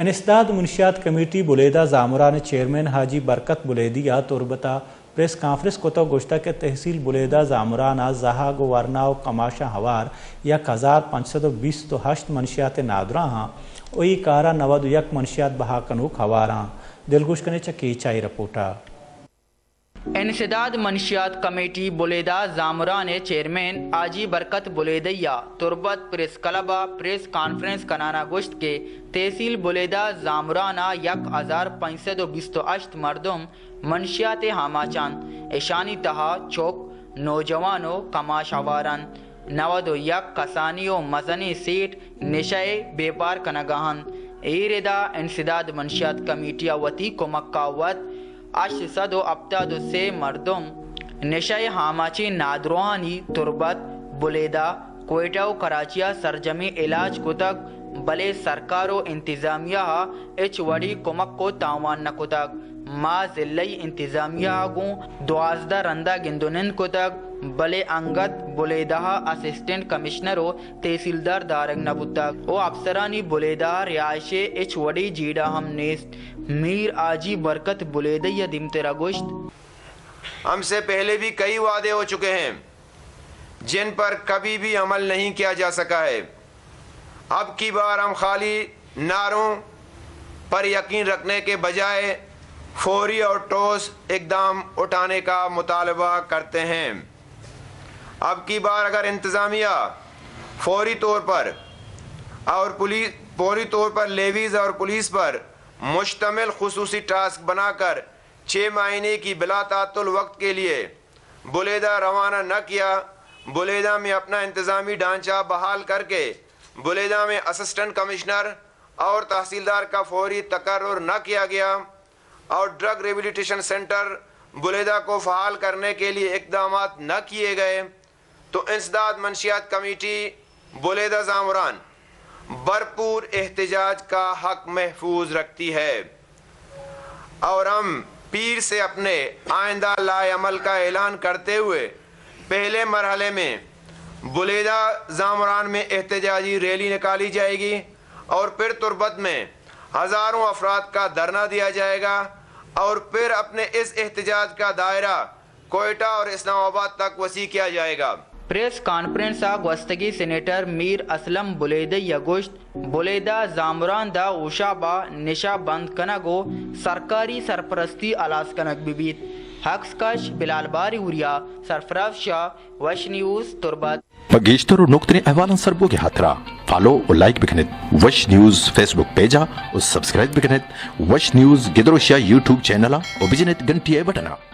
انسداد منشیات committee بلیدہ Zamran chairman حاجی برکت بلیدیہ تربتا پریس کانفرنس کو گوشتہ کے تحصیل بلیدہ زامرانہ زہاگ ورناو کماشا ہوار 1528 منشیات نادراں ہاں اوئی کارا 91 منشیات بہا کنوک ہواراں دلگوش کنے چکی چائی رپورٹا انسداد منشیات کمیٹی بلیدہ زامران چیئرمین حاجی برکت بلیدیہ تربت پریس کلبہ پریس کانفرنس کنانا گوشت کے تحصیل بلیدہ زامرانہ 1528 مردم منشیات ہاماچان ایشانی تہا چوک نوجوانوں کماش آواران 91 کسانی و مزنی سیٹ نشائے بیپار کنگاہن ایردا انسداد منشیات کمیٹی وتی کمکاوت 873 مردم نشائے ہاماچی نادروانی تربت بلیدہ کوئٹہ و کراچیہ سرجمی علاج کو تک بلے سرکار و انتظامیہ اچ وڑی کمک کو تاوان نکو تک ما ضلعی انتظامیہ گوں 12 رندہ گندونند کو تک بلے انگت بلیدہ اسسٹنٹ کمشنر و تحصیلدار دارنگ نبو تک او افسرانی بلیدہ رہائش اچ وڑی جیڑا ہم نیست میر حاجی برکت بلیدیہ دمترا گوشت ہم سے پہلے بھی کئی وعدے ہو چکے ہیں جن پر کبھی بھی عمل نہیں کیا جا سکا ہے. اب کی بار ہم خالی نعروں پر یقین رکھنے کے بجائے فوری اور ٹھوس اقدام اٹھانے کا مطالبہ کرتے ہیں. اب کی بار اگر انتظامیہ فوری طور پر لیویز اور پولیس پر مشتمل خصوصی ٹاسک بنا کر 6 مہینے کی بلا تعطل وقت کے لیے بلیدہ روانہ نہ کیا، بلیدہ میں اپنا انتظامی ڈھانچہ بحال کر کے بلیدہ میں اسسٹنٹ کمشنر اور تحصیلدار کا فوری تقرر نہ کیا گیا اور ڈرگ ریبیلیٹیشن سینٹر بلیدہ کو فعال کرنے کے لیے اقدامات نہ کیے گئے تو انسداد منشیات کمیٹی بلیدہ زامران بھرپور احتجاج کا حق محفوظ رکھتی ہے اور ہم پیر سے اپنے آئندہ لائے عمل کا اعلان کرتے ہوئے پہلے مرحلے میں بلیدہ زامران میں احتجاجی ریلی نکالی جائے گی اور پھر تربت میں ہزاروں افراد کا دھرنا دیا جائے گا اور پھر اپنے اس احتجاج کا دائرہ کوئٹہ اور اسلام آباد تک وسیع کیا جائے گا. پریس کانفرنس گوستگی سینیٹر میر اسلم بلیدیہ گوشت بلیدہ زامران دا اوشا با نشا بند کنگو سرکاری سرپرستی الاس کنگ بیبیت حقس کش بلال باری وریا سرفراز شاہ وش نیوز تربت پگیشتر اور نقطۂ احوالن سربو کے ہاترا فالو اور لائک بکنت وش نیوز فیس بک پیجا اور سبسکرائب بکنت وش نیوز گدروشیا یوٹیوب چینل اور بجنت گھنٹی بٹنا